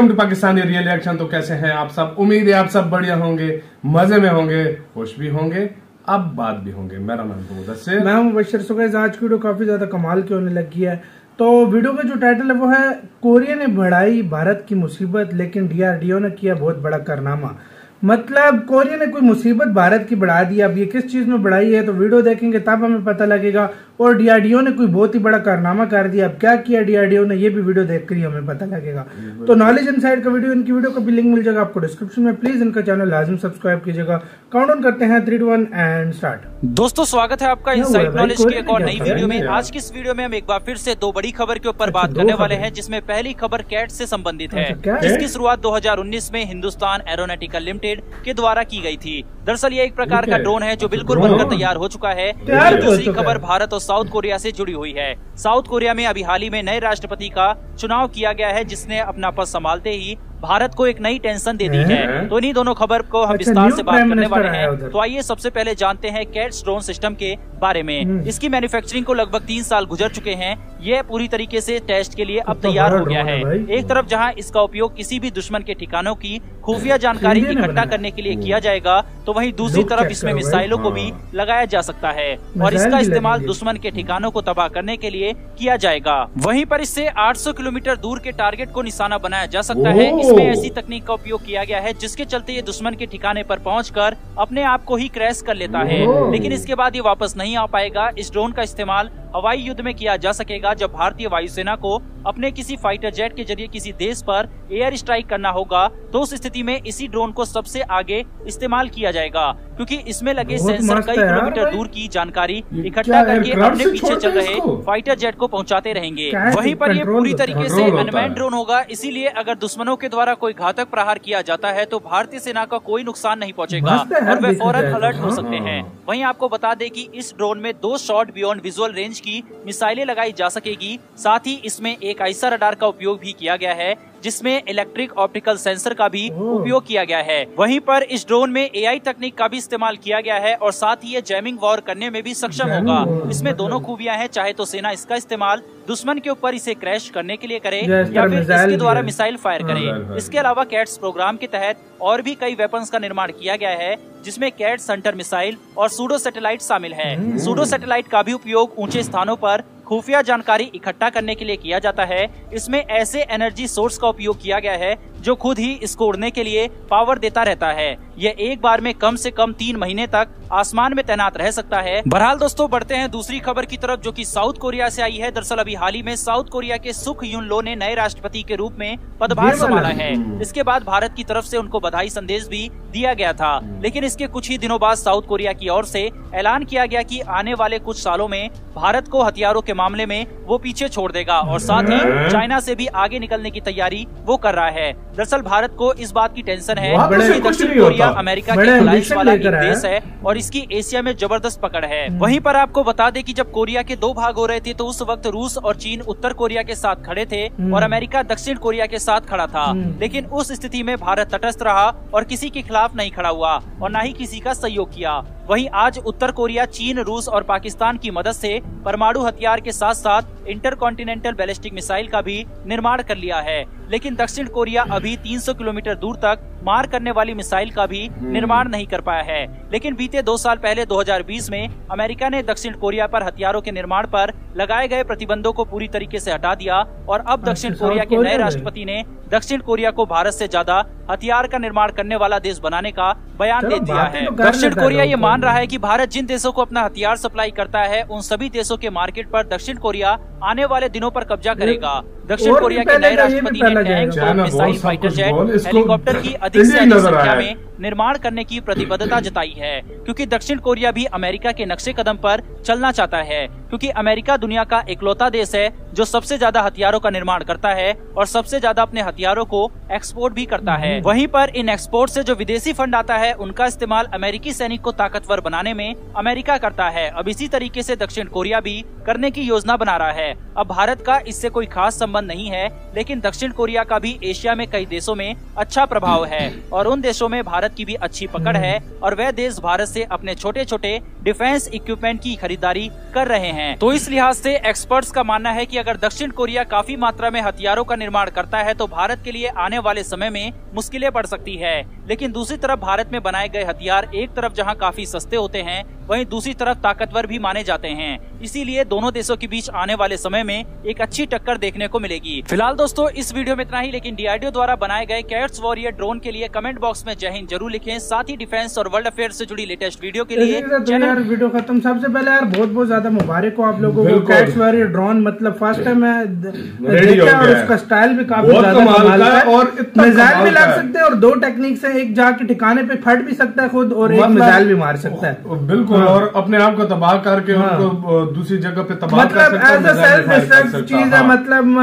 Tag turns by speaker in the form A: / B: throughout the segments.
A: Welcome to Pakistani real action. तो कैसे हैं आप सब? उम्मीद है आप सब बढ़िया होंगे, मजे में होंगे, खुश भी होंगे, अब बात भी होंगे। मेरा नाम तो मुदस्सिर,
B: मैं हूं मुबशर। सो गाइस, आज की वीडियो काफी ज्यादा कमाल की होने लगी है। तो वीडियो का जो टाइटल है वो है कोरिया ने बढ़ाई भारत की मुसीबत, लेकिन डीआरडीओ ने किया बहुत बड़ा कारनामा। मतलब कोरिया ने कोई मुसीबत भारत की बढ़ा दी। अब ये किस चीज में बढ़ाई है तो वीडियो देखेंगे तब हमें पता लगेगा। और डीआरडीओ ने कोई बहुत ही बड़ा कारनामा कर दिया। अब क्या किया डीआरडीओ ने, ये भी वीडियो देखकर ही हमें पता लगेगा। तो नॉलेज इनसाइड का वीडियो, इनकी वीडियो का भी लिंक मिल जाएगा आपको डिस्क्रिप्शन में। प्लीज इनका चैनल लाजिम सब्सक्राइब कीजिएगा। काउंटडाउन करते हैं 3, 2, 1 एंड स्टार्ट।
C: दोस्तों, स्वागत है आपका इनसाइड नॉलेज की एक और नई वीडियो में। आज की इस वीडियो में हम एक बार फिर से दो बड़ी खबर के ऊपर बात करने वाले हैं, जिसमें पहली खबर कैट से संबंधित है, जिसकी शुरुआत 2019 में हिंदुस्तान एरोनॉटिकल लिमिटेड के द्वारा की गई थी। दरअसल ये एक प्रकार का ड्रोन है जो बिल्कुल बनकर तैयार हो चुका है। दूसरी खबर भारत और साउथ कोरिया से जुड़ी हुई है। साउथ कोरिया में अभी हाल ही में नए राष्ट्रपति का चुनाव किया गया है, जिसने अपना पद संभालते ही भारत को एक नई टेंशन दे दी है। तो इन्हीं दोनों खबर को हम विस्तार से बात करने वाले हैं। तो आइए सबसे पहले जानते हैं कैट्स ड्रोन सिस्टम के बारे में। इसकी मैन्युफैक्चरिंग को लगभग 3 साल गुजर चुके हैं। ये पूरी तरीके से टेस्ट के लिए अब तैयार हो गया है। एक तरफ जहां इसका उपयोग किसी भी दुश्मन के ठिकानों की खुफिया जानकारी इकट्ठा करने के लिए किया जाएगा, तो वहीं दूसरी तरफ इसमें मिसाइलों को भी लगाया जा सकता है और इसका इस्तेमाल दुश्मन के ठिकानों को तबाह करने के लिए किया जाएगा। वहीं पर इससे 800 किलोमीटर दूर के टारगेट को निशाना बनाया जा सकता है। इसमें ऐसी तकनीक का उपयोग किया गया है जिसके चलते ये दुश्मन के ठिकाने पर पहुंचकर अपने आप को ही क्रैश कर लेता है, लेकिन इसके बाद ये वापस नहीं आ पाएगा। इस ड्रोन का इस्तेमाल हवाई युद्ध में किया जा सकेगा। जब भारतीय वायुसेना को अपने किसी फाइटर जेट के जरिए किसी देश पर एयर स्ट्राइक करना होगा, तो उस स्थिति में इसी ड्रोन को सबसे आगे इस्तेमाल किया जाएगा, क्योंकि इसमें लगे सेंसर कई किलोमीटर दूर की जानकारी इकट्ठा करके अपने पीछे चल रहे फाइटर जेट को पहुंचाते रहेंगे। वहीं पर ये पूरी तरीके से अनमैन्ड ड्रोन होगा, इसीलिए अगर दुश्मनों के द्वारा कोई घातक प्रहार किया जाता है तो भारतीय सेना का कोई नुकसान नहीं पहुंचेगा और वे फौरन अलर्ट हो सकते हैं। वहीं आपको बता दें कि इस ड्रोन में 2 शॉट बियॉन्ड विजुअल रेंज की मिसाइलें लगाई जा सकेगी। साथ ही इसमें एक आइसा रडार का उपयोग भी किया गया है, जिसमें इलेक्ट्रिक ऑप्टिकल सेंसर का भी उपयोग किया गया है। वहीं पर इस ड्रोन में एआई तकनीक का भी इस्तेमाल किया गया है और साथ ही ये जैमिंग वॉर करने में भी सक्षम होगा। इसमें दोनों खूबियां हैं, चाहे तो सेना इसका इस्तेमाल दुश्मन के ऊपर इसे क्रैश करने के लिए करे या फिर इसके द्वारा मिसाइल फायर करे। इसके अलावा कैट्स प्रोग्राम के तहत और भी कई वेपन्स का निर्माण किया गया है, जिसमें कैट्स हंटर मिसाइल और सूडो सैटेलाइट शामिल है। सूडो सैटेलाइट का भी उपयोग ऊंचे स्थानों पर खुफिया जानकारी इकट्ठा करने के लिए किया जाता है। इसमें ऐसे एनर्जी सोर्स का उपयोग किया गया है जो खुद ही इसको उड़ने के लिए पावर देता रहता है। यह एक बार में कम से कम 3 महीने तक आसमान में तैनात रह सकता है। बहरहाल दोस्तों, बढ़ते हैं दूसरी खबर की तरफ, जो कि साउथ कोरिया से आई है। दरअसल अभी हाल ही में साउथ कोरिया के सुख यून लो ने नए राष्ट्रपति के रूप में पदभार संभाला है। इसके बाद भारत की तरफ से उनको बधाई संदेश भी दिया गया था, लेकिन इसके कुछ ही दिनों बाद साउथ कोरिया की ओर से ऐलान किया गया कि आने वाले कुछ सालों में भारत को हथियारों के मामले में वो पीछे छोड़ देगा और साथ ही चाइना से भी आगे निकलने की तैयारी वो कर रहा है। दरअसल भारत को इस बात की टेंशन है कि दक्षिण कोरिया अमेरिका के अलायंस वाला एक देश है और इसकी एशिया में जबरदस्त पकड़ है। वहीं पर आपको बता दें कि जब कोरिया के 2 भाग हो रहे थे, तो उस वक्त रूस और चीन उत्तर कोरिया के साथ खड़े थे और अमेरिका दक्षिण कोरिया के साथ खड़ा था। लेकिन उस स्थिति में भारत तटस्थ रहा और किसी के खिलाफ नहीं खड़ा हुआ और न ही किसी का सहयोग किया। वहीं आज उत्तर कोरिया चीन, रूस और पाकिस्तान की मदद से परमाणु हथियार के साथ साथ इंटरकॉन्टिनेंटल बैलिस्टिक मिसाइल का भी निर्माण कर लिया है, लेकिन दक्षिण कोरिया अभी 300 किलोमीटर दूर तक मार करने वाली मिसाइल का भी निर्माण नहीं कर पाया है। लेकिन बीते 2 साल पहले 2020 में अमेरिका ने दक्षिण कोरिया पर हथियारों के निर्माण पर लगाए गए प्रतिबंधों को पूरी तरीके से हटा दिया और अब दक्षिण कोरिया के नए राष्ट्रपति ने दक्षिण कोरिया को भारत से ज्यादा हथियार का निर्माण करने वाला देश बनाने का बयान दे दिया है। दक्षिण कोरिया ये मान रहा है कि भारत जिन देशों को अपना हथियार सप्लाई करता है, उन सभी देशों के मार्केट पर दक्षिण कोरिया आने वाले दिनों पर कब्जा करेगा। दक्षिण कोरिया के नए राष्ट्रपति ने tank, missile, fighter jet, helicopter की अधिक से अधिक संख्या में निर्माण करने की प्रतिबद्धता जताई है, क्योंकि दक्षिण कोरिया भी अमेरिका के नक्शे कदम पर चलना चाहता है, क्योंकि अमेरिका दुनिया का इकलौता देश है जो सबसे ज्यादा हथियारों का निर्माण करता है और सबसे ज्यादा अपने हथियारों को एक्सपोर्ट भी करता है। वहीं पर इन एक्सपोर्ट से जो विदेशी फंड आता है, उनका इस्तेमाल अमेरिकी सैनिक को ताकतवर बनाने में अमेरिका करता है। अब इसी तरीके से दक्षिण कोरिया भी करने की योजना बना रहा है। है। अब भारत का इससे कोई खास संबंध नहीं है, लेकिन दक्षिण कोरिया का भी एशिया में कई देशों में अच्छा प्रभाव है और उन देशों में भारत की भी अच्छी पकड़ है और वह देश भारत से अपने छोटे छोटे डिफेंस इक्विपमेंट की खरीदारी कर रहे हैं। तो इस लिहाज से एक्सपर्ट्स का मानना है कि अगर दक्षिण कोरिया काफी मात्रा में हथियारों का निर्माण करता है तो भारत के लिए आने वाले समय में मुश्किलें पड़ सकती है। लेकिन दूसरी तरफ भारत में बनाए गए हथियार एक तरफ जहां काफी सस्ते होते हैं, वहीं दूसरी तरफ ताकतवर भी माने जाते हैं। इसीलिए दोनों देशों के बीच आने वाले समय में एक अच्छी टक्कर देखने को मिलेगी। फिलहाल दोस्तों इस वीडियो में इतना ही, लेकिन DRDO द्वारा बनाए गए कैट्स वॉरियर ड्रोन के लिए कमेंट बॉक्स में जय हिंद जरूर लिखें। साथ ही डिफेंस और वर्ल्ड अफेयर से जुड़ी लेटेस्ट वीडियो के लिए
B: यार वीडियो खत्म। सबसे पहले यार बहुत बहुत ज्यादा मुबारक हो आप लोगों को। कैट्स वॉरियर ड्रोन मतलब फर्स्ट टाइम मैं देखा और उसका स्टाइल भी काफी ज्यादा कमाल का है और मिसाइल भी लग सकते हैं और दो टेक्निक से एक जाके ठिकाने पे फट भी सकता है खुद और एक मिसाइल भी मार सकता है।
A: बिल्कुल, और अपने आप को तबाह करके उनको दूसरी जगह पे तबाह
B: मतलब एज अ सेल्फ डिस्ट्रक्ट चीज है। मतलब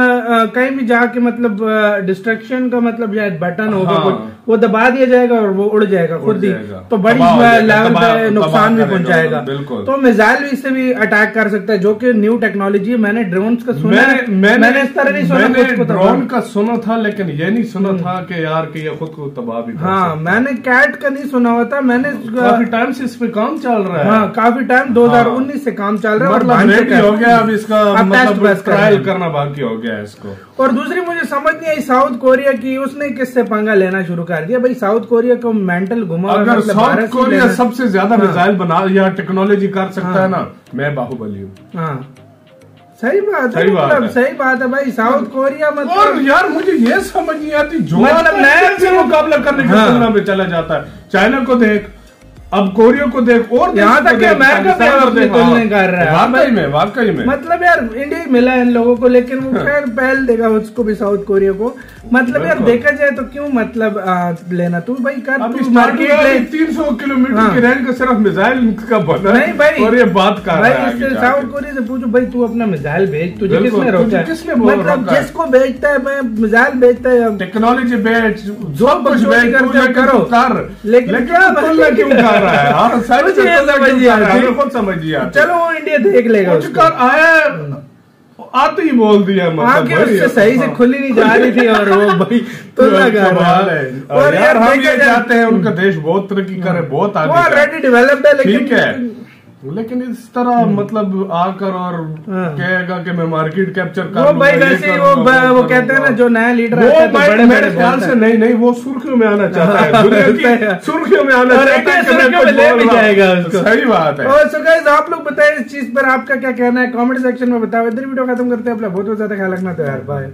B: कहीं भी जाके मतलब डिस्ट्रक्शन का मतलब शायद बटन होगा कुछ, वो दबा दिया जाएगा और वो उड़ जाएगा खुद ही, तो बड़ी लेवल पे नुकसान भी पहुंचाएगा। तो मिसाइल भी इससे भी अटैक कर सकता है, जो कि न्यू टेक्नोलॉजी है। मैंने ड्रोन्स का सुना है, मैंने इस तरह नहीं सुना।
A: मैंने ड्रोन का सुना था लेकिन ये नहीं सुना था कि यार कि ये खुद को तबाह भी।
B: हाँ, मैंने कैट का नहीं सुना हुआ था। मैंने
A: काफी टाइम से इस पे काम चल रहा है।
B: हाँ, काफी टाइम 2019 से काम चल रहा है
A: मतलब हो गया। अब इसका मतलब ट्रायल करना बाकी हो गया है इसको।
B: और दूसरी मुझे समझ नहीं आई साउथ कोरिया की, उसने किससे पंगा लेना शुरू कर दिया भाई। साउथ कोरिया को मेंटल घुमा।
A: अगर साउथ कोरिया सबसे ज्यादा मिसाइल बना या टेक्नोलॉजी कर सकता है ना, मैं बाहुबली हूँ।
B: हाँ सही बात है, मतलब सही बात है भाई। साउथ कोरिया मतलब
A: और यार मुझे ये समझ नहीं आती, जो मतलब नए से मुकाबला करने की तुलना में चला जाता है। चाइना को देख, अब कोरिया को देख, और
B: यहाँ तक कि अमेरिका भी अपनी तुलना कर रहा है।
A: वाकई में
B: मतलब यार इंडिया मिला है इन लोगों को, लेकिन वो खैर पहल देगा उसको भी, साउथ कोरिया को। मतलब यार देखा जाए तो क्यों मतलब लेना तू भाई कर।
A: तू मार्केट 300 किलोमीटर की रेंज का सिर्फ मिसाइल का बना
B: नहीं भाई,
A: और ये बात कर रहा है।
B: इससे साउथ कोरिया से पूछो भाई, तू अपना मिसाइल भेज, तुझे किसने रोका है? मतलब जिसको भेजता है मैं मिसाइल भेजता है,
A: टेक्नोलॉजी भेज, जो कुछ
B: करो कर, लेकिन
A: क्यों कर रहा है?
B: चलो वो इंडिया देख लेगा।
A: आते ही बोल दिया, मतलब
B: उससे सही से खुली नहीं जा रही थी और वो भाई तो लगा है।
A: और यार हम ये चाहते हैं उनका देश बहुत तरक्की करे, बहुत आगे,
B: ऑलरेडी डेवलप्ड है।
A: ठीक है, लेकिन इस तरह मतलब आकर और कहेगा कि मैं मार्केट कैप्चर कर
B: वो भाई वैसे वो कहते हैं ना, जो नया लीडर आता है तो बड़े
A: मेरे ख्याल से नहीं वो सुर्खियों में आना चाहता है, दुनिया की सुर्खियों में आना चाहता है,
B: जाएगा उसको।
A: सही बात है।
B: और सो गाइस आप लोग बताएं इस चीज पर आपका क्या कहना है, कमेंट सेक्शन में बताओ। इधर वीडियो खत्म करते हैं। अपना बहुत ज्यादा ख्याल रखना। तो यार बाय।